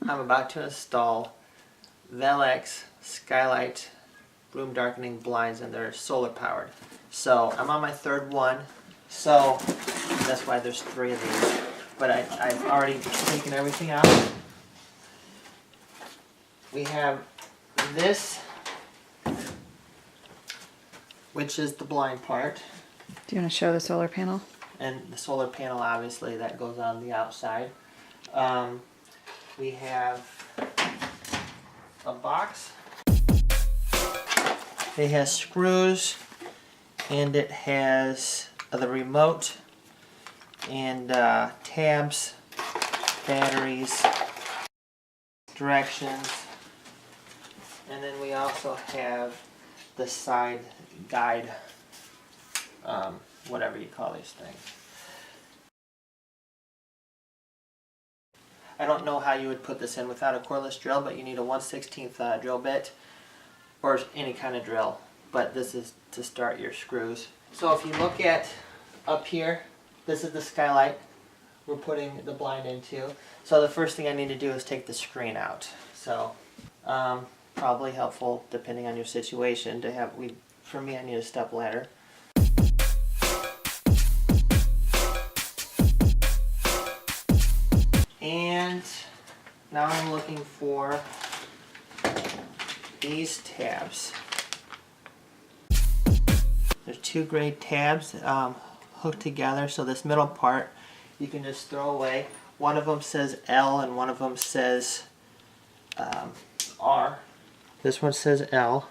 I'm about to install Velux Skylight room darkening blinds, and they're solar powered. So I'm on my third one, so that's why there's 3 of these. But I've already taken everything out. We have this, which is the blind part. Do you want to show the solar panel? And the solar panel, obviously, that goes on the outside. We have a box. It has screws, and it has the remote, and tabs, batteries, directions, and then we also have the side guide, whatever you call these things. I don't know how you would put this in without a cordless drill, but you need a 1/16 drill bit or any kind of drill. But this is to start your screws. So if you look at up here, this is the skylight we're putting the blind into. So the first thing I need to do is take the screen out. So probably helpful depending on your situation to have, for me I need a step ladder. And now I'm looking for these tabs. There's 2 gray tabs hooked together, so this middle part you can just throw away. One of them says L and one of them says R. This one says L.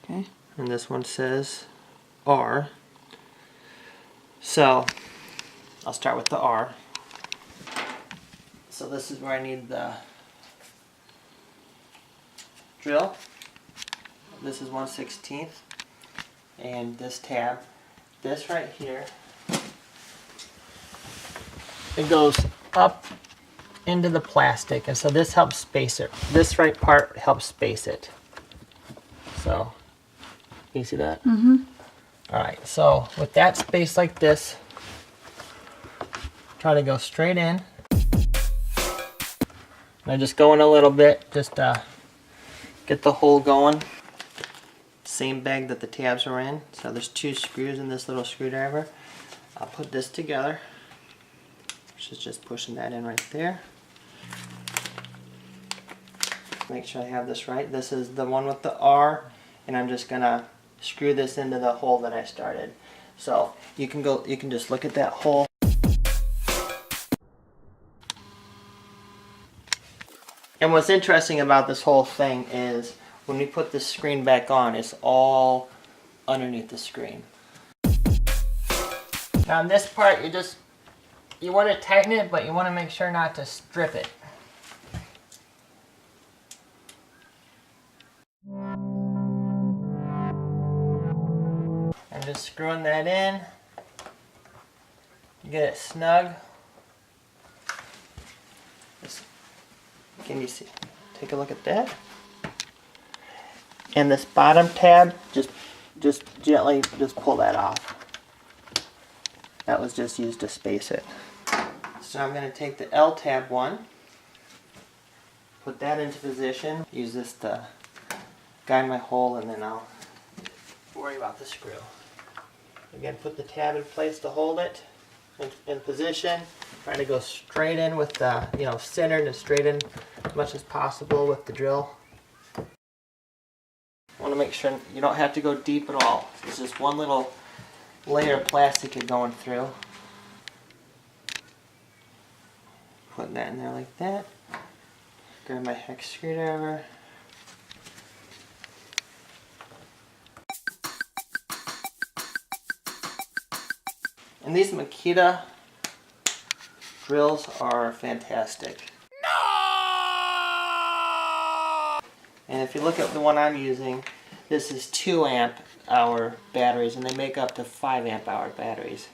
Okay. And this one says R. So I'll start with the R. So this is where I need the drill. This is 1/16, and this tab, this right here, it goes up into the plastic, and so this helps space it. This right part helps space it. So, can you see that? Mm-hmm. Alright, so with that space like this, try to go straight in. And I just go in a little bit, just get the hole going. Same bag that the tabs are in. So there's 2 screws in this little screwdriver. I'll put this together, which is just pushing that in right there. Make sure I have this right. This is the one with the R, and I'm just gonna screw this into the hole that I started. So you can just look at that hole. And what's interesting about this whole thing is when we put this screen back on, it's all underneath the screen. Now in this part, you want to tighten it, but you want to make sure not to strip it. I'm just screwing that in. Get it snug. Can you see? Take a look at that. And this bottom tab, just gently pull that off. That was just used to space it. So I'm going to take the L tab one, put that into position, use this to guide my hole, and then I'll worry about the screw. Again, put the tab in place to hold it in position. Trying to go straight in with the, centered and straight in as much as possible with the drill. Want to make sure you don't have to go deep at all. It's just one little layer of plastic you're going through. Putting that in there like that. Grab my hex screwdriver. And these Makita drills are fantastic. No! And if you look at the one I'm using, this is 2 amp hour batteries, and they make up to 5 amp hour batteries.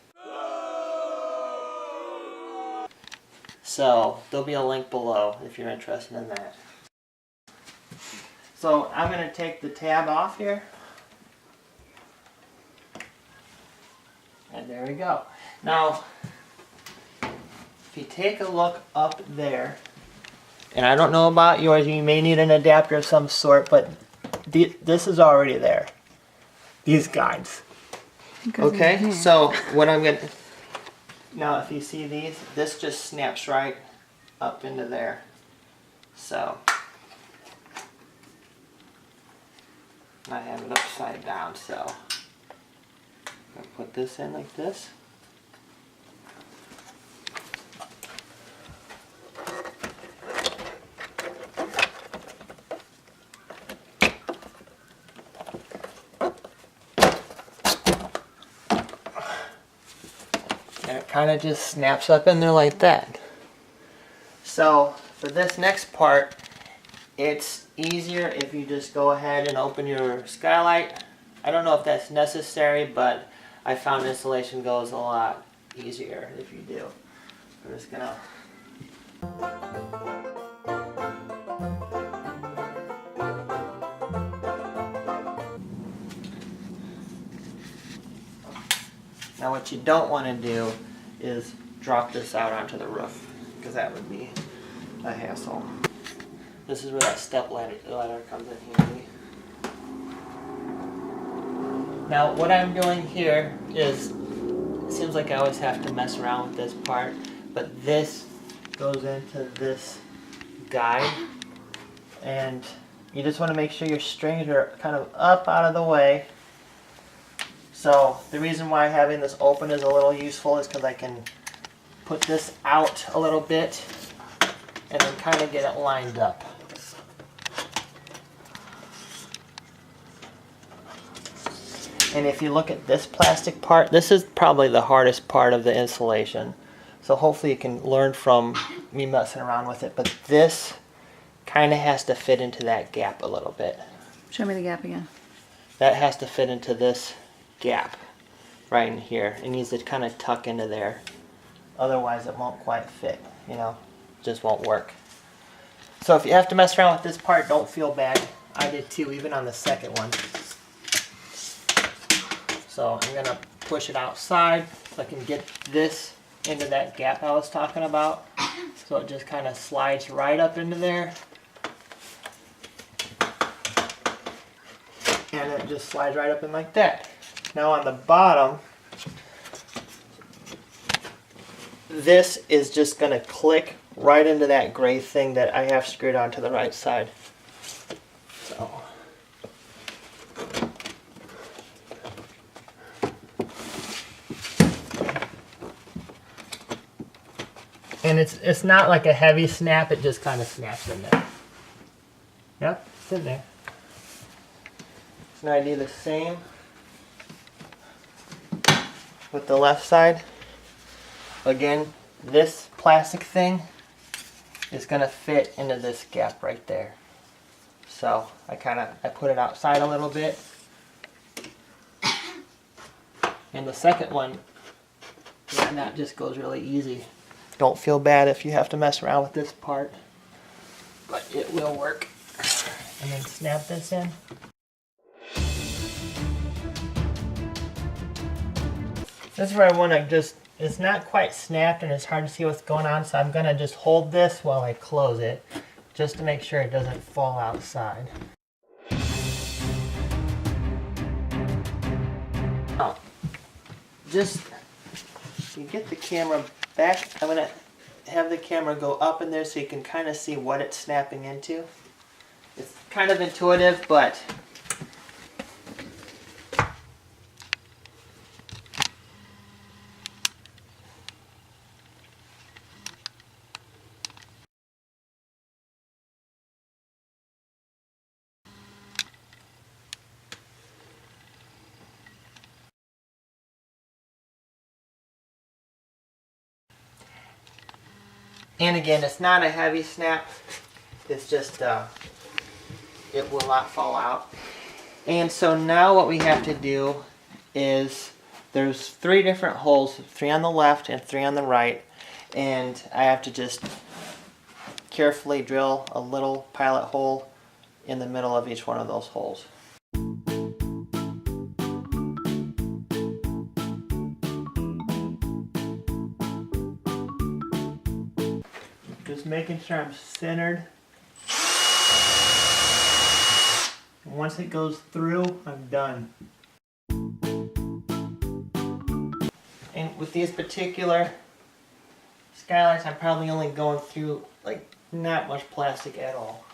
So there'll be a link below if you're interested in that. So I'm going to take the tab off here. And there we go. Now, if you take a look up there, And I don't know about yours, you may need an adapter of some sort, but this is already there. These guides. Okay, so what I'm gonna, now if you see these, this just snaps right up into there. So, I have it upside down, so I'll put this in like this. And it kind of just snaps up in there like that. So for this next part, it's easier if you just go ahead and open your Skylight. I don't know if that's necessary, but I found installation goes a lot easier if you do. I'm just gonna... Now what you don't want to do is drop this out onto the roof, because that would be a hassle. This is where that step ladder comes in handy. Now what I'm doing here is, it seems like I always have to mess around with this part, but this goes into this guide, and you just want to make sure your strings are kind of up out of the way. So the reason why having this open is a little useful is because I can put this out a little bit and then kind of get it lined up. And if you look at this plastic part, this is probably the hardest part of the installation. So hopefully you can learn from me messing around with it. But this kind of has to fit into that gap a little bit. Show me the gap again. That has to fit into this gap right in here. It needs to kind of tuck into there. Otherwise it won't quite fit, you know, just won't work. So if you have to mess around with this part, don't feel bad. I did too, even on the second one. So I'm gonna push it outside so I can get this into that gap I was talking about. So it just kind of slides right up into there. And it just slides right up in like that. Now on the bottom, this is just going to click right into that gray thing that I have screwed onto the right side. So. And it's not like a heavy snap, it just kind of snaps in there. Yep, it's in there. So now I do the same with the left side. Again, this plastic thing is going to fit into this gap right there. So I put it outside a little bit. And the second one, yeah, that just goes really easy. Don't feel bad if you have to mess around with this part, but it will work. And then snap this in. This is where I want to just, it's not quite snapped and it's hard to see what's going on, so I'm going to just hold this while I close it, just to make sure it doesn't fall outside. Now, just to get the camera back, I'm going to have the camera go up in there so you can kind of see what it's snapping into. It's kind of intuitive, but and again, it's not a heavy snap. It's just, it will not fall out. And so now what we have to do is, there's 3 different holes, 3 on the left and 3 on the right. And I have to just carefully drill a little pilot hole in the middle of each one of those holes. Just making sure I'm centered Once it goes through, I'm done. And with these particular skylights, I'm probably only going through like not much plastic at all.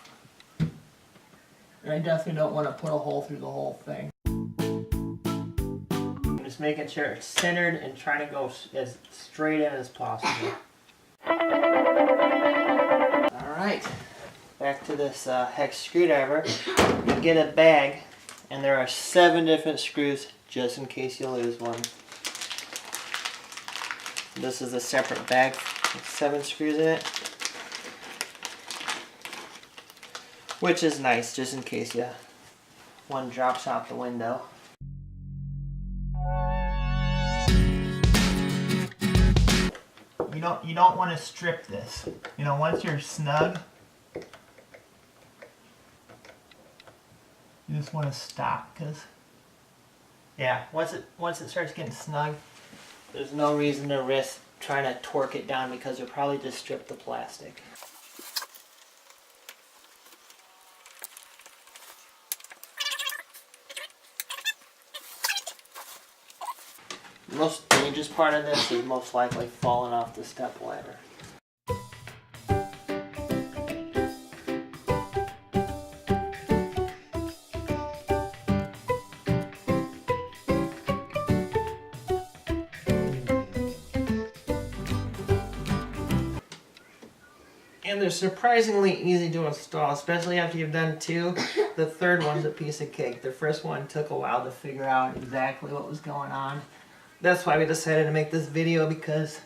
And I definitely don't want to put a hole through the whole thing. I'm just making sure it's centered and trying to go as straight in as possible. Alright, back to this hex screwdriver. You get a bag, and there are 7 different screws just in case you lose one. This is a separate bag with 7 screws in it, which is nice just in case one drops out the window. You don't want to strip this. You know, once you're snug, you just want to stop, because yeah, once it starts getting snug, there's no reason to risk trying to torque it down, because you'll probably just strip the plastic. The most dangerous part of this is most likely falling off the step ladder. And they're surprisingly easy to install, especially after you've done 2. The third one's a piece of cake. The first one took a while to figure out exactly what was going on. That's why we decided to make this video, because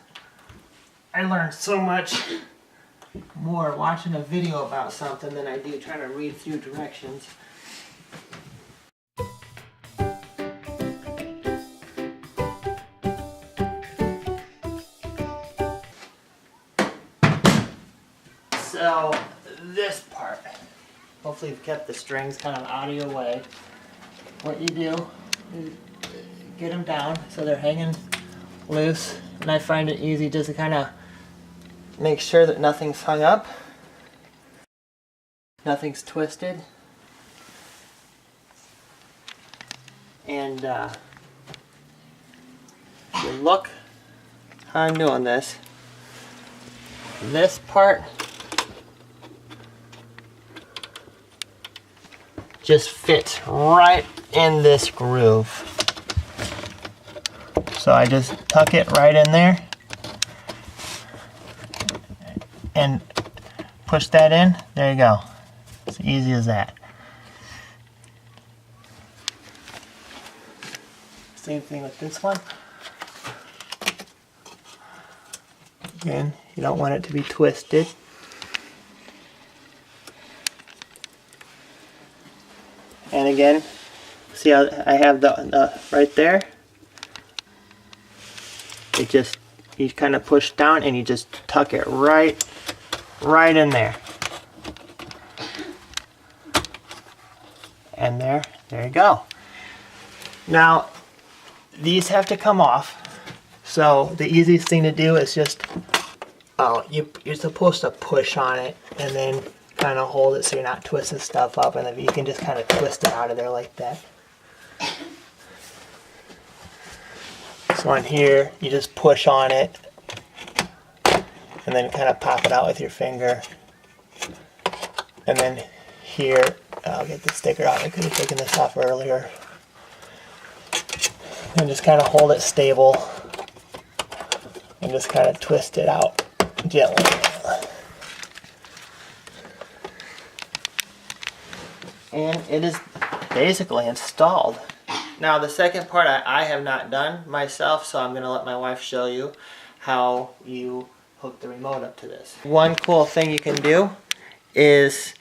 I learned so much more watching a video about something than I do trying to read through directions. So this part, hopefully you've kept the strings kind of out of your way. What you do is get them down so they're hanging loose, and I find it easy just to kind of make sure that nothing's hung up, nothing's twisted, and if you look how I'm doing this part just fits right in this groove. So I just tuck it right in there and push that in. There you go. It's easy as that. Same thing with this one. Again, you don't want it to be twisted. And again, see how I have the right there? It just, you kind of push down and you just tuck it right in there. And there you go. Now, these have to come off. So the easiest thing to do is just, you're supposed to push on it and then kind of hold it so you're not twisting stuff up, and then you can just kind of twist it out of there like that. So on here, you just push on it and then kind of pop it out with your finger. And then here, I'll get the sticker out. I could have taken this off earlier. And just kind of hold it stable and just kind of twist it out gently. And it is basically installed. Now the second part I have not done myself, so I'm going to let my wife show you how you hook the remote up to this. One cool thing you can do is,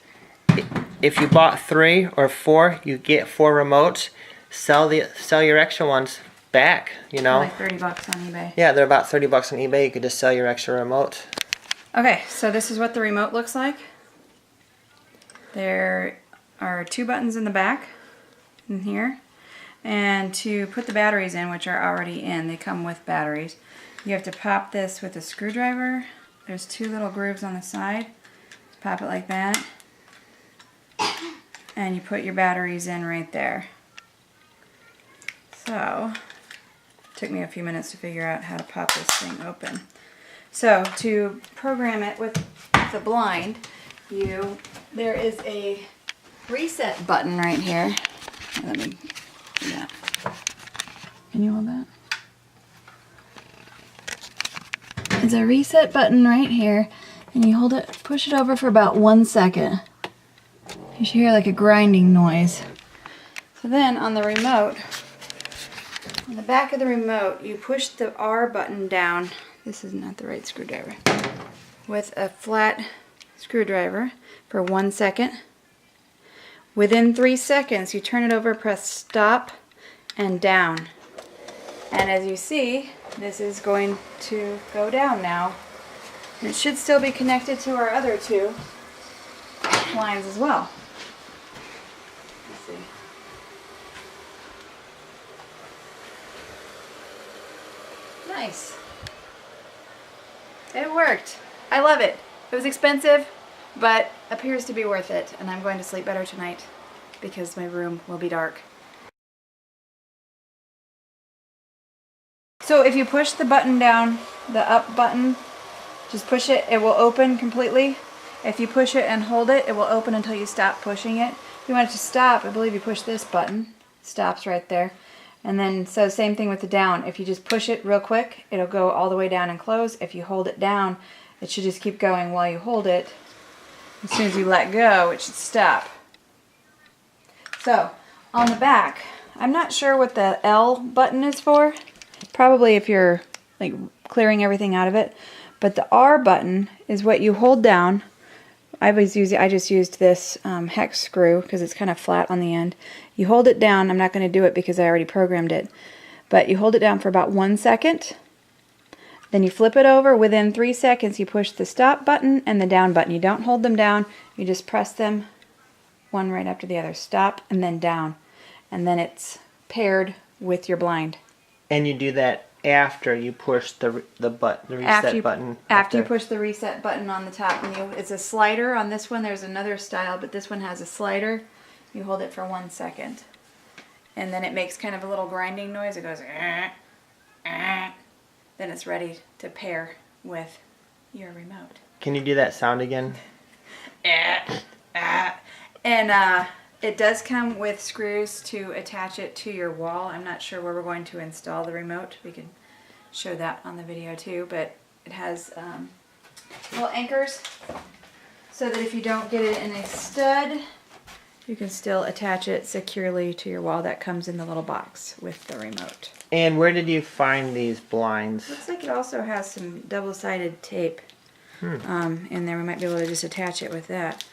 if you bought 3 or 4, you get 4 remotes. Sell your extra ones back, you know. Like $30 on eBay. Yeah, they're about $30 on eBay. You could just sell your extra remote. Okay, so this is what the remote looks like. There are 2 buttons in the back, in here. And to put the batteries in, which are already in, they come with batteries, you have to pop this with a screwdriver. There's 2 little grooves on the side. Pop it like that. and you put your batteries in right there. So, it took me a few minutes to figure out how to pop this thing open. So, to program it with the blind, there is a reset button right here. Let me do that. Can you hold that? There's a reset button right here, and you hold it, push it over for about 1 second. You should hear like a grinding noise. So then on the remote, on the back of the remote, you push the R button down. This is not the right screwdriver. With a flat screwdriver for 1 second. Within 3 seconds, you turn it over, press stop and down. And as you see, this is going to go down now. And it should still be connected to our other two lines as well. Let's see. Nice. It worked. I love it. It was expensive, but appears to be worth it. And I'm going to sleep better tonight because my room will be dark. So if you push the button down, the up button, just push it, it will open completely. If you push it and hold it, it will open until you stop pushing it. If you want it to stop, I believe you push this button. It stops right there. And then, so same thing with the down. If you just push it real quick, it'll go all the way down and close. If you hold it down, it should just keep going while you hold it. As soon as you let go, it should stop. So, on the back, I'm not sure what the L button is for. Probably if you're like clearing everything out of it. But the R button is what you hold down. I just used this hex screw because it's kind of flat on the end. You hold it down. I'm not going to do it because I already programmed it. But you hold it down for about 1 second. Then you flip it over. Within 3 seconds, you push the stop button and the down button. You don't hold them down. You just press them one right after the other. Stop and then down. And then it's paired with your blind. And you do that after you push the reset button. After you push the reset button on the top. And it's a slider. On this one there's another style, but this one has a slider. You hold it for 1 second. And then it makes kind of a little grinding noise. It goes, then it's ready to pair with your remote. Can you do that sound again? And it does come with screws to attach it to your wall. I'm not sure where we're going to install the remote. We can show that on the video too, but it has little anchors so that if you don't get it in a stud, you can still attach it securely to your wall. That comes in the little box with the remote. And where did you find these blinds? Looks like it also has some double-sided tape in there. We might be able to just attach it with that.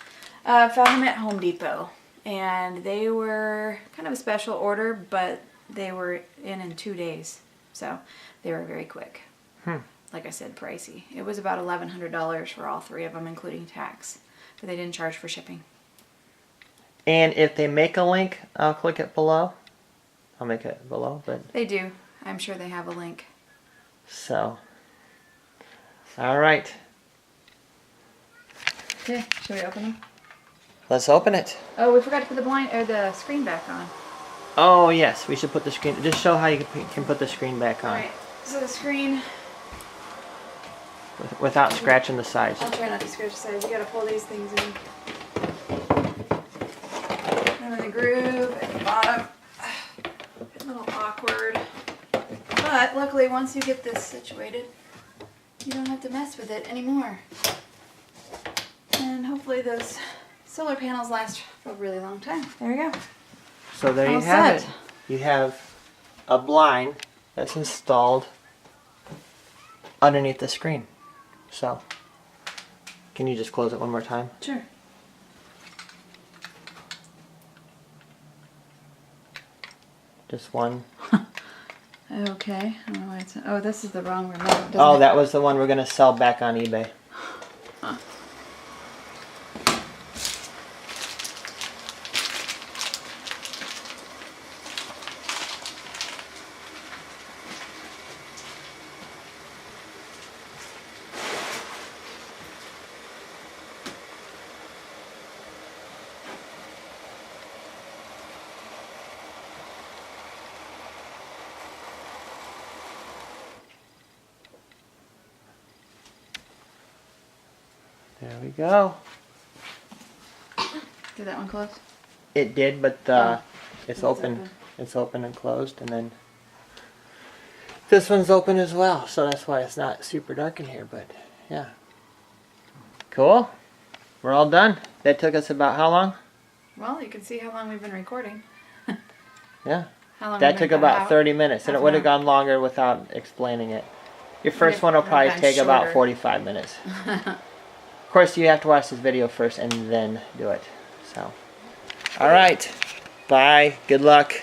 Found them at Home Depot. And they were kind of a special order, but they were in 2 days. So they were very quick. Like I said, pricey. It was about $1,100 for all three of them, including tax. But they didn't charge for shipping. And if they make a link, I'll click it below. I'll make it below, but... They do. I'm sure they have a link. So. Alright. Okay, should we open them? Let's open it. Oh, we forgot to put the blind or the screen back on. Oh yes, we should put the screen. Just show how you can put the screen back on. Alright, so the screen. Without scratching the sides. I'll try not to scratch the sides. You gotta pull these things in. And then the groove at the bottom. A little awkward. But luckily, once you get this situated, you don't have to mess with it anymore. And hopefully those solar panels last for a really long time. There we go. So there you have it. You have a blind that's installed underneath the screen. So, can you just close it one more time? Sure. Just one. Okay. I don't know why it's. Oh, this is the wrong remote. Oh, that was the one we're gonna sell back on eBay. Huh. There we go. Did that one close? It did, but it's It's open. open. It's open and closed, and then this one's open as well. So that's why it's not super dark in here. But yeah, cool. We're all done. That took us about how long? Well, you can see how long we've been recording. Yeah, How long that we've took been about out. 30 minutes, and Half it would an have gone longer without explaining it. Your first Would've- one will would've probably been take about shorter. 45 minutes. Of course, you have to watch this video first and then do it. So, all right. Bye. Good luck.